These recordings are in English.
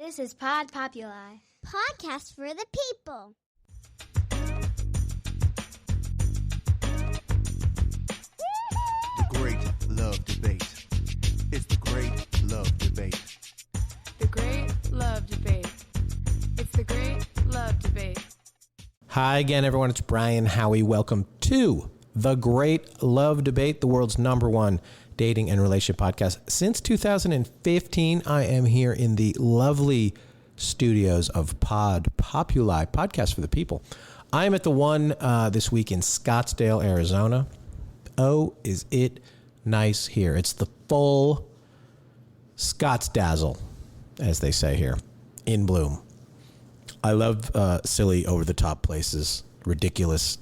This is Pod Populi. Podcast for the people. The Great Love Debate. It's the Great Love Debate. The Great Love Debate. It's the Great Love Debate. Hi again, everyone. It's Brian Howie. Welcome to The Great Love Debate, the world's #1 dating and relationship podcast. Since 2015, I am here in the lovely studios of Pod Populi, Podcast for the People. I am at the one this week in Scottsdale, Arizona. Oh, is it nice here. It's the full Scottsdazzle, as they say here, in bloom. I love silly, over-the-top places, ridiculous,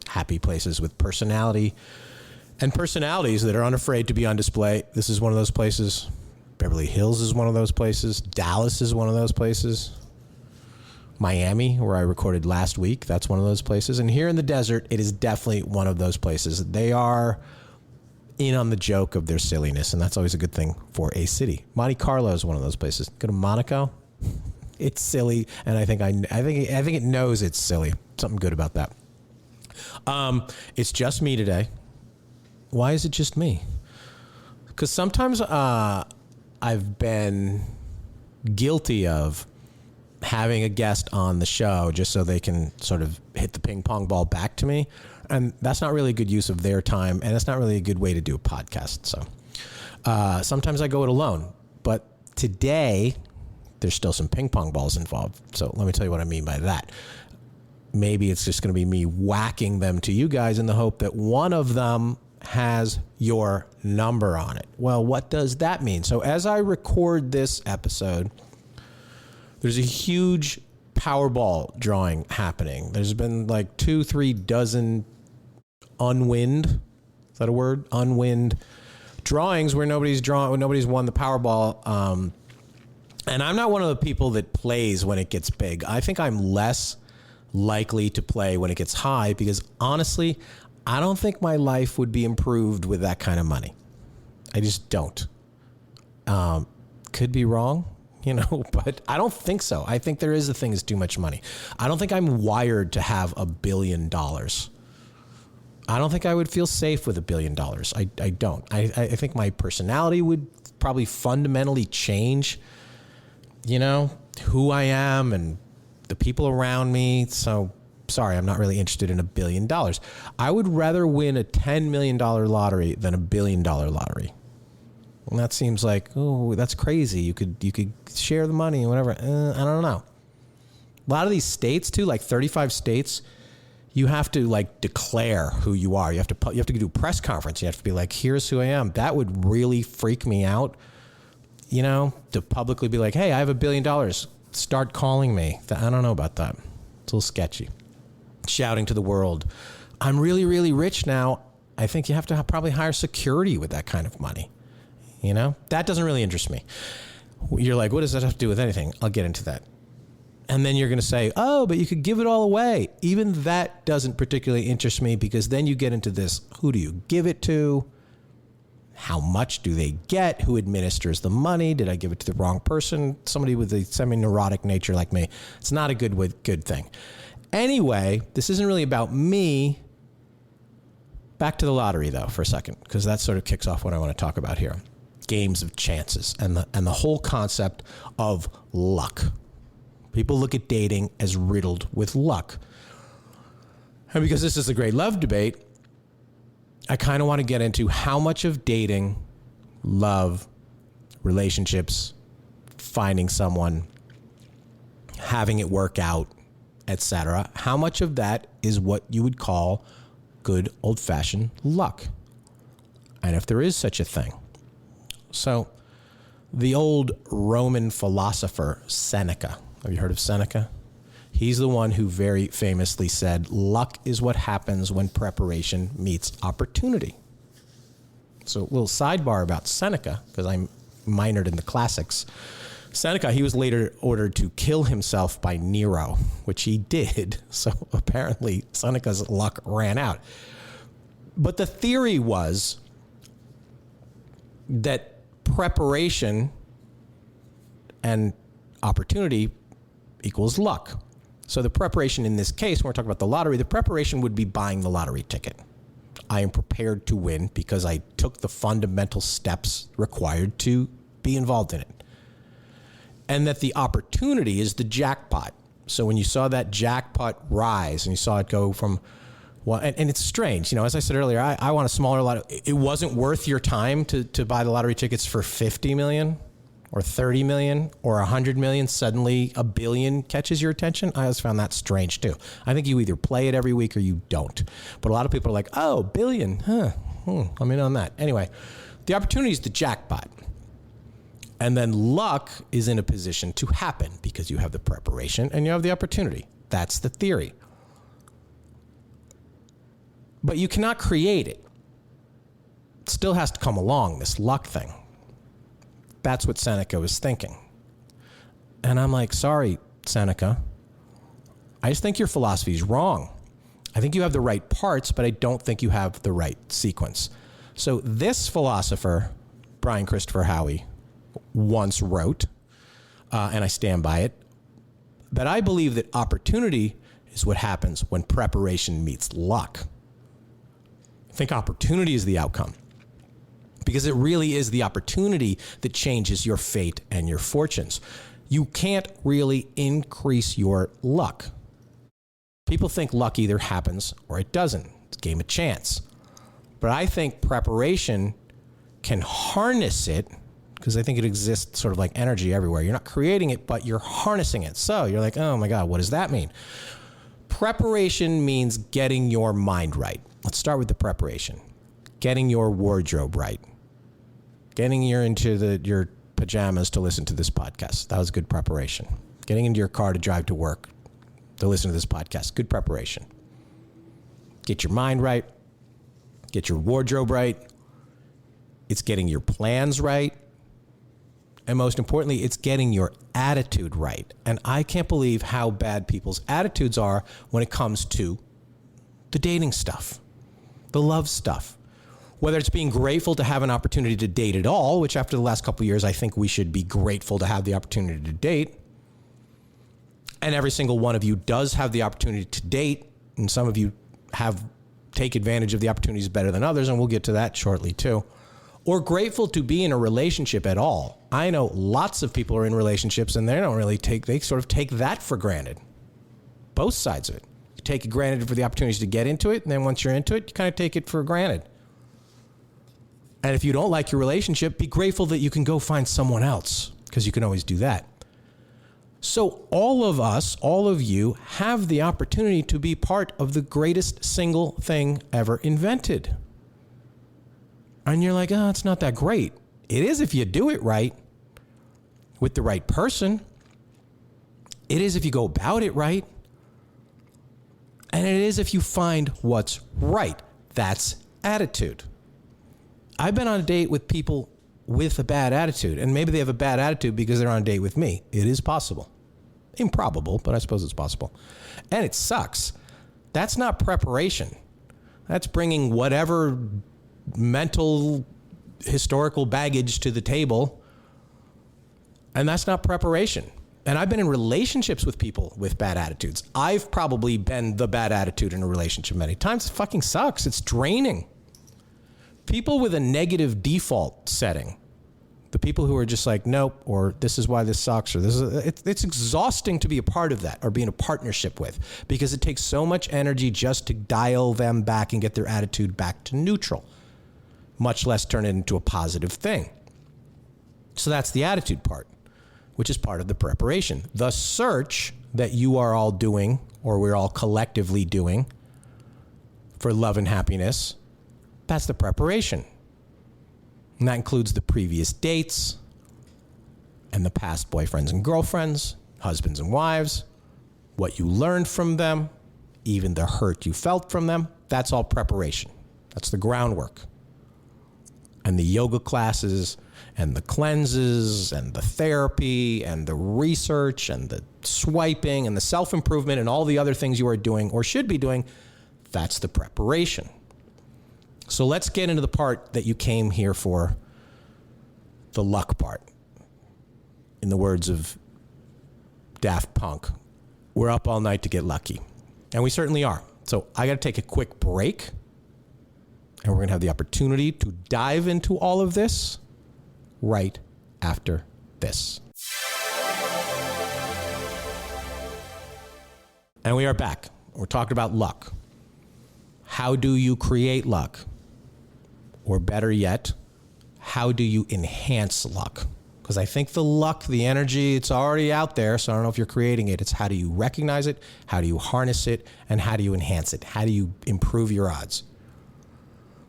happy places with personality and personalities that are unafraid to be on display. This is one of those places. Beverly Hills is one of those places. Dallas is one of those places. Miami, where I recorded last week, that's one of those places. And here in the desert, it is definitely one of those places. They are in on the joke of their silliness, and that's always a good thing for a city. Monte Carlo is one of those places. Go to Monaco. It's silly, and I think it knows it's silly. Something good about that. It's just me today. Why is it just me? Because sometimes I've been guilty of having a guest on the show just so they can sort of hit the ping pong ball back to me, and that's not really a good use of their time, and it's not really a good way to do a podcast. So sometimes I go it alone, but today there's still some ping pong balls involved. So let me tell you what I mean by that. Maybe it's just going to be me whacking them to you guys in the hope that one of them has your number on it. Well, what does that mean? So as I record this episode, there's a huge Powerball drawing happening. There's been like 2-3 dozen unwind, is that a word? Unwind drawings where nobody's won the Powerball. And I'm not one of the people that plays when it gets big. I think I'm less likely to play when it gets high because honestly, I don't think my life would be improved with that kind of money. I just don't. Could be wrong, but I don't think so. I think there is a thing as too much money. I don't think I'm wired to have $1 billion. I don't think I would feel safe with $1 billion. I don't. I think my personality would probably fundamentally change, who I am and the people around me. So sorry, I'm not really interested in $1 billion. I would rather win a $10 million lottery than $1 billion lottery. And that seems like, oh, that's crazy. You could share the money and whatever. I don't know. A lot of these states too, like 35 states, you have to like declare who you are. You have to do a press conference. You have to be like, here's who I am. That would really freak me out. To publicly be like, hey, I have $1 billion. Start calling me. I don't know about that. It's a little sketchy. Shouting to the world, I'm really, really rich now. I think you have to probably hire security with that kind of money. That doesn't really interest me. You're like, what does that have to do with anything? I'll get into that. And then you're going to say, oh, but you could give it all away. Even that doesn't particularly interest me because then you get into this, who do you give it to? How much do they get? Who administers the money? Did I give it to the wrong person? Somebody with a semi-neurotic nature like me. It's not a good thing. Anyway, this isn't really about me. Back to the lottery, though, for a second, because that sort of kicks off what I want to talk about here. Games of chances and the whole concept of luck. People look at dating as riddled with luck. And because this is a great love debate, I kind of want to get into how much of dating, love, relationships, finding someone, having it work out, etc. How much of that is what you would call good old-fashioned luck? And if there is such a thing. So, the old Roman philosopher Seneca. Have you heard of Seneca? He's the one who very famously said, luck is what happens when preparation meets opportunity. So a little sidebar about Seneca, because I'm minored in the classics. Seneca, he was later ordered to kill himself by Nero, which he did. So apparently Seneca's luck ran out. But the theory was that preparation and opportunity equals luck. So the preparation in this case, when we're talking about the lottery, the preparation would be buying the lottery ticket. I am prepared to win because I took the fundamental steps required to be involved in it. And that the opportunity is the jackpot. So when you saw that jackpot rise and you saw it go from, well, and it's strange, as I said earlier, I want a smaller lottery. It wasn't worth your time to buy the lottery tickets for 50 million or 30 million or 100 million. Suddenly $1 billion catches your attention. I always found that strange too. I think you either play it every week or you don't. But a lot of people are like, oh, $1 billion, I'm in on that. Anyway, the opportunity is the jackpot. And then luck is in a position to happen because you have the preparation and you have the opportunity. That's the theory. But you cannot create it. It still has to come along, this luck thing. That's what Seneca was thinking. And I'm like, sorry, Seneca. I just think your philosophy is wrong. I think you have the right parts, but I don't think you have the right sequence. So this philosopher, Brian Christopher Howey, once wrote, and I stand by it, that I believe that opportunity is what happens when preparation meets luck. I think opportunity is the outcome. Because it really is the opportunity that changes your fate and your fortunes. You can't really increase your luck. People think luck either happens or it doesn't. It's a game of chance. But I think preparation can harness it, because I think it exists sort of like energy everywhere. You're not creating it, but you're harnessing it. So you're like, oh my God, what does that mean? Preparation means getting your mind right. Let's start with the preparation. Getting your wardrobe right. Getting you into your pajamas to listen to this podcast. That was good preparation. Getting into your car to drive to work to listen to this podcast. Good preparation. Get your mind right. Get your wardrobe right. It's getting your plans right. And most importantly, it's getting your attitude right. And I can't believe how bad people's attitudes are when it comes to the dating stuff, the love stuff. Whether it's being grateful to have an opportunity to date at all, which after the last couple of years, I think we should be grateful to have the opportunity to date. And every single one of you does have the opportunity to date. And some of you take advantage of the opportunities better than others. And we'll get to that shortly too. Or grateful to be in a relationship at all. I know lots of people are in relationships and they sort of take that for granted. Both sides of it. You take it granted for the opportunities to get into it. And then once you're into it, you kind of take it for granted. And if you don't like your relationship, be grateful that you can go find someone else, because you can always do that. So all of us, all of you, have the opportunity to be part of the greatest single thing ever invented. And you're like, oh, it's not that great. It is if you do it right, with the right person. It is if you go about it right. And it is if you find what's right. That's attitude. I've been on a date with people with a bad attitude, and maybe they have a bad attitude because they're on a date with me. It is possible. Improbable, but I suppose it's possible. And it sucks. That's not preparation. That's bringing whatever mental, historical baggage to the table, and that's not preparation. And I've been in relationships with people with bad attitudes. I've probably been the bad attitude in a relationship many times. It fucking sucks. It's draining. People with a negative default setting, the people who are just like, nope, or this is why this sucks, or it's exhausting to be a part of that or be in a partnership with, because it takes so much energy just to dial them back and get their attitude back to neutral, much less turn it into a positive thing. So that's the attitude part, which is part of the preparation. The search that you are all doing, or we're all collectively doing, for love and happiness, that's the preparation. And that includes the previous dates and the past boyfriends and girlfriends, husbands and wives, what you learned from them, even the hurt you felt from them. That's all preparation. That's the groundwork. And the yoga classes and the cleanses and the therapy and the research and the swiping and the self-improvement and all the other things you are doing or should be doing, that's the preparation. So let's get into the part that you came here for, the luck part. In the words of Daft Punk. We're up all night to get lucky. And we certainly are. So I got to take a quick break. And we're going to have the opportunity to dive into all of this right after this. And we are back. We're talking about luck. How do you create luck? Or better yet, how do you enhance luck? Because I think the luck, the energy, it's already out there, so I don't know if you're creating it. It's how do you recognize it, how do you harness it, and how do you enhance it? How do you improve your odds?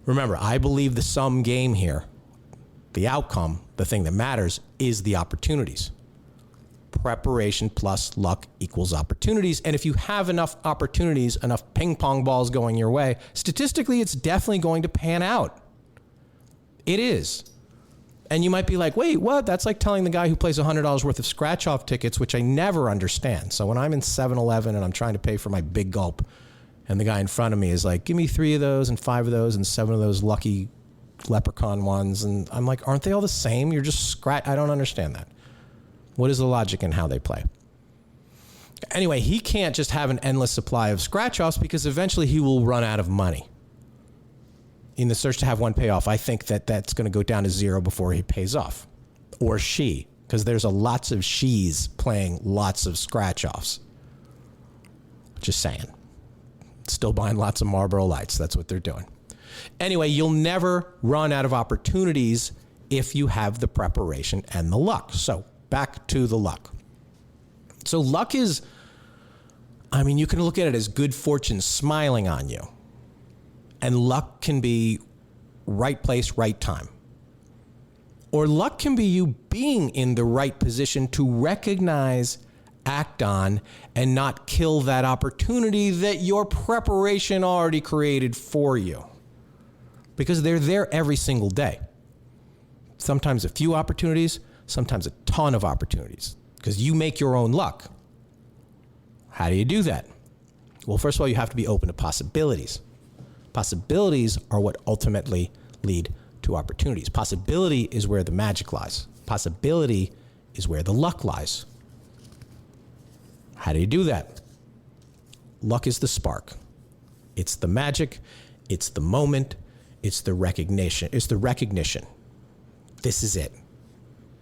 Remember, I believe the sum game here, the outcome, the thing that matters, is the opportunities. Preparation plus luck equals opportunities. And if you have enough opportunities, enough ping pong balls going your way, statistically, it's definitely going to pan out. It is. And you might be like, wait, what? That's like telling the guy who plays $100 worth of scratch-off tickets, which I never understand. So when I'm in 7-Eleven and I'm trying to pay for my big gulp, and the guy in front of me is like, give me 3 of those and 5 of those and 7 of those lucky leprechaun ones. And I'm like, aren't they all the same? You're just scratch. I don't understand that. What is the logic in how they play? Anyway, he can't just have an endless supply of scratch-offs because eventually he will run out of money. In the search to have one pay off, I think that that's going to go down to 0 before he pays off. Or she, because there's lots of she's playing lots of scratch-offs. Just saying. Still buying lots of Marlboro Lights. That's what they're doing. Anyway, you'll never run out of opportunities if you have the preparation and the luck. So back to the luck. So luck is, I mean, you can look at it as good fortune smiling on you. And luck can be right place, right time. Or luck can be you being in the right position to recognize, act on, and not kill that opportunity that your preparation already created for you. Because they're there every single day. Sometimes a few opportunities, sometimes a ton of opportunities. Because you make your own luck. How do you do that? Well, first of all, you have to be open to possibilities. Possibilities are what ultimately lead to opportunities. Possibility is where the magic lies. Possibility is where the luck lies. How do you do that? Luck is the spark. It's the magic. It's the moment. It's the recognition. It's the recognition. This is it.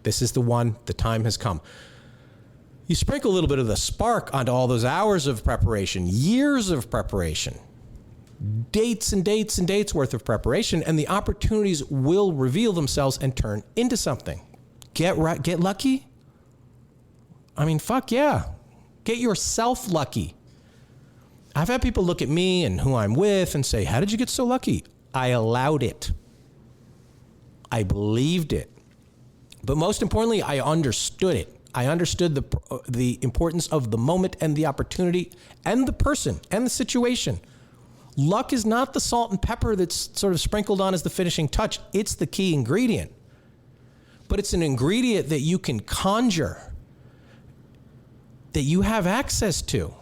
This is the one. The time has come. You sprinkle a little bit of the spark onto all those hours of preparation, years of preparation, dates and dates and dates worth of preparation, and the opportunities will reveal themselves and turn into something. Get lucky? I mean, fuck yeah. Get yourself lucky. I've had people look at me and who I'm with and say, how did you get so lucky? I allowed it. I believed it. But most importantly, I understood it. I understood the importance of the moment and the opportunity and the person and the situation. Luck is not the salt and pepper that's sort of sprinkled on as the finishing touch. It's the key ingredient. But it's an ingredient that you can conjure, that you have access to,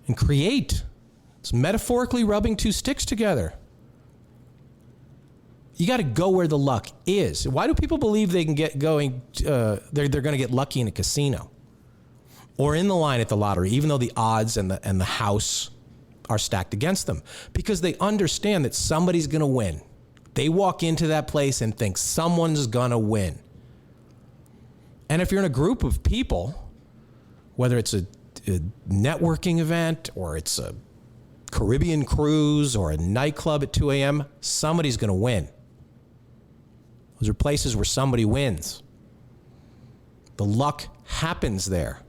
and create. It's metaphorically rubbing 2 sticks together. You got to go where the luck is. Why do people believe they can get going? They're going to get lucky in a casino or in the line at the lottery, even though the odds and the house are stacked against them, because they understand that somebody's going to win. They walk into that place and think someone's going to win. And if you're in a group of people, whether it's a networking event or it's a Caribbean cruise or a nightclub at 2 a.m., somebody's going to win. Those are places where somebody wins. The luck happens there.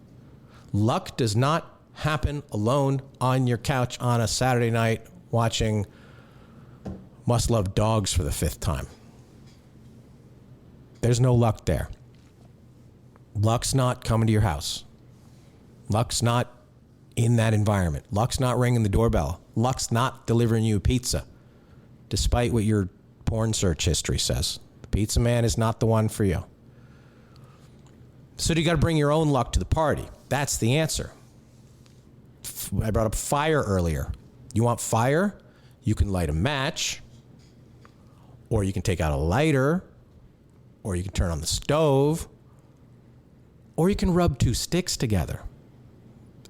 Luck does not happen alone on your couch on a Saturday night watching Must Love Dogs for the 5th time. There's no luck there. Luck's not coming to your house. Luck's not in that environment. Luck's not ringing the doorbell. Luck's not delivering you a pizza, despite what your porn search history says. The pizza man is not the one for you. So you got to bring your own luck to the party. That's the answer. I brought up fire earlier. You want fire? You can light a match, or you can take out a lighter, or you can turn on the stove, Or you can rub two sticks together.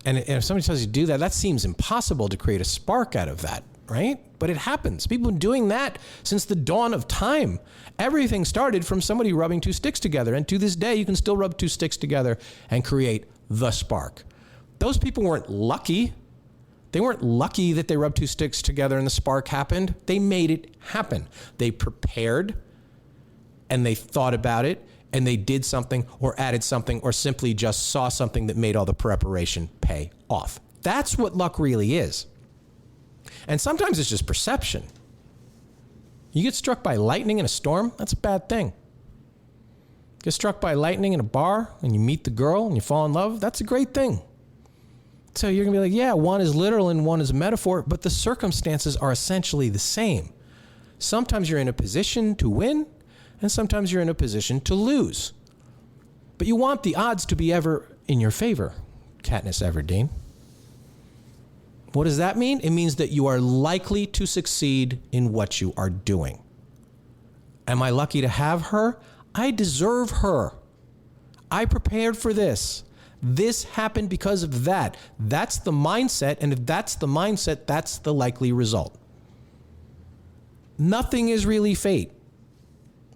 And if somebody tells you to do that, that seems impossible to create a spark out of that, right? But it happens. People have been doing that since the dawn of time. Everything started from somebody rubbing two sticks together. And to this day, you can still rub two sticks together and create the spark. Those people weren't lucky. They weren't lucky that they rubbed two sticks together and the spark happened. They made it happen. They prepared and they thought about it and they did something or added something or simply just saw something that made all the preparation pay off. That's what luck really is. And sometimes it's just perception. You get struck by lightning in a storm, that's a bad thing. Get struck by lightning in a bar and you meet the girl and you fall in love, that's a great thing. So you're going to be like, yeah, one is literal and one is a metaphor, but the circumstances are essentially the same. Sometimes you're in a position to win and sometimes you're in a position to lose. But you want the odds to be ever in your favor, Katniss Everdeen. What does that mean? It means that you are likely to succeed in what you are doing. Am I lucky to have her? I deserve her. I prepared for this. This happened because of that. That's the mindset, and if that's the mindset, that's the likely result. Nothing is really fate,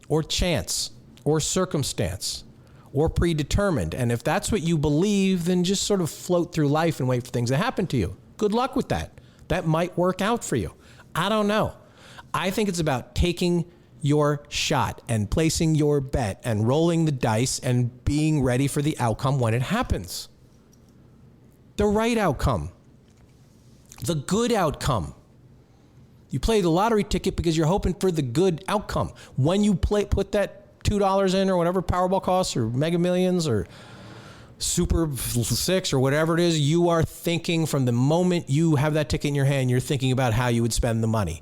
or chance, or circumstance, or predetermined. And if that's what you believe, then just sort of float through life and wait for things to happen to you. Good luck with that. That might work out for you. I don't know. I think it's about taking your shot and placing your bet and rolling the dice and being ready for the outcome when it happens. The right outcome. The good outcome. You play the lottery ticket because you're hoping for the good outcome. When you put that $2 in or whatever Powerball costs or Mega Millions or Super 6 or whatever it is, you are thinking from the moment you have that ticket in your hand, you're thinking about how you would spend the money.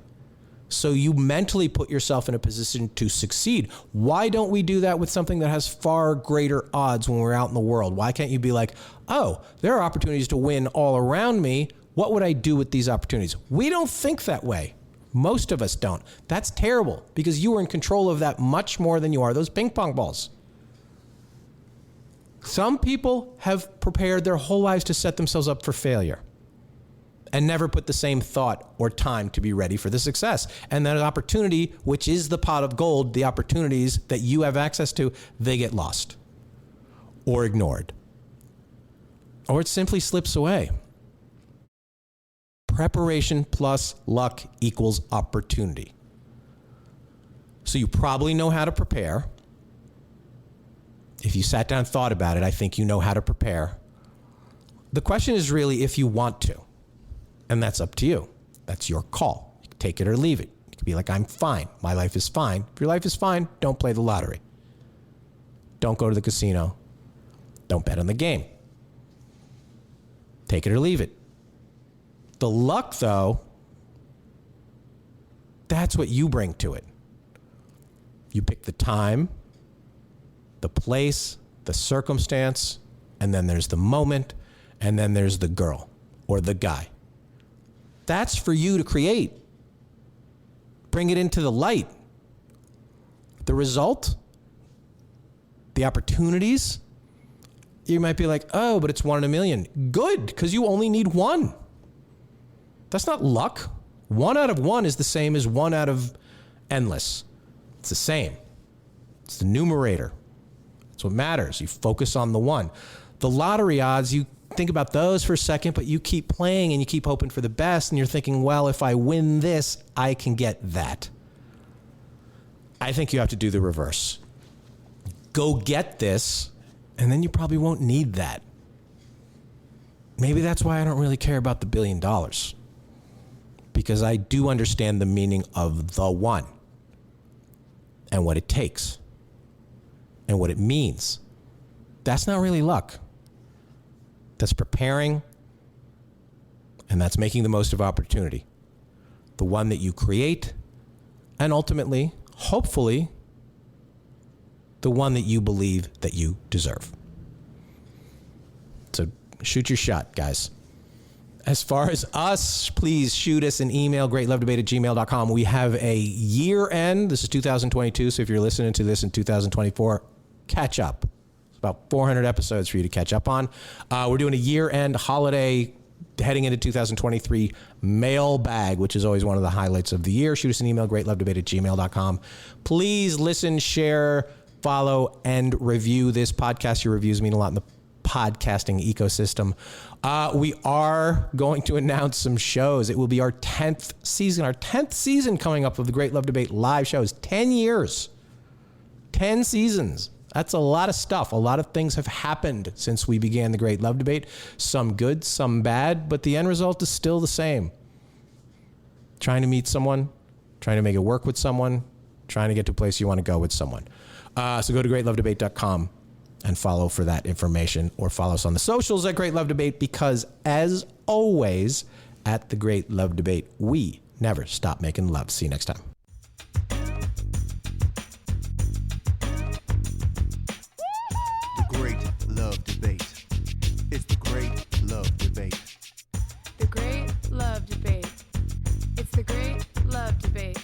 So you mentally put yourself in a position to succeed. Why don't we do that with something that has far greater odds when we're out in the world? Why can't you be like, oh, there are opportunities to win all around me. What would I do with these opportunities? We don't think that way. Most of us don't. That's terrible because you are in control of that much more than you are those ping pong balls. Some people have prepared their whole lives to set themselves up for failure and never put the same thought or time to be ready for the success. And that opportunity, which is the pot of gold, the opportunities that you have access to, they get lost or ignored. Or it simply slips away. Preparation plus luck equals opportunity. So you probably know how to prepare. If you sat down and thought about it, I think you know how to prepare. The question is really if you want to. And that's up to you. That's your call. You can take it or leave it. You can be like, I'm fine. My life is fine. If your life is fine, don't play the lottery. Don't go to the casino. Don't bet on the game. Take it or leave it. The luck, though, that's what you bring to it. You pick the time, the place, the circumstance, and then there's the moment, and then there's the girl or the guy. That's for you to create. Bring it into the light. The result, the opportunities, you might be like, oh, but it's 1 in a million. Good, because you only need one. That's not luck. 1 out of 1 is the same as 1 out of endless. It's the same. It's the numerator. That's what matters. You focus on the one. The lottery odds, you think about those for a second, but you keep playing and you keep hoping for the best, and you're thinking, well, if I win this, I can get that. I think you have to do the reverse. Go get this, and then you probably won't need that. Maybe that's why I don't really care about the $1 billion. Because I do understand the meaning of the one and what it takes and what it means. That's not really luck. That's preparing, and that's making the most of opportunity. The one that you create, and ultimately, hopefully, the one that you believe that you deserve. So shoot your shot, guys. As far as us, please shoot us an email, greatlovedebate@gmail.com. We have a year end. This is 2022, so if you're listening to this in 2024, catch up. about 400 episodes for you to catch up on. We're doing a year-end holiday heading into 2023 mailbag, which is always one of the highlights of the year. Shoot us an email, greatlovedebate@gmail.com. Please listen, share, follow, and review this podcast. Your reviews mean a lot in the podcasting ecosystem. We are going to announce some shows. It will be our 10th season coming up of the Great Love Debate live shows. 10 years, 10 seasons. That's a lot of stuff. A lot of things have happened since we began the Great Love Debate. Some good, some bad, but the end result is still the same. Trying to meet someone, trying to make it work with someone, trying to get to a place you want to go with someone. So go to greatlovedebate.com and follow for that information, or follow us on the socials at Great Love Debate, because as always at the Great Love Debate, we never stop making love. See you next time. The Great Love Debate. It's the Great Love Debate. The Great Love Debate. It's the Great Love Debate.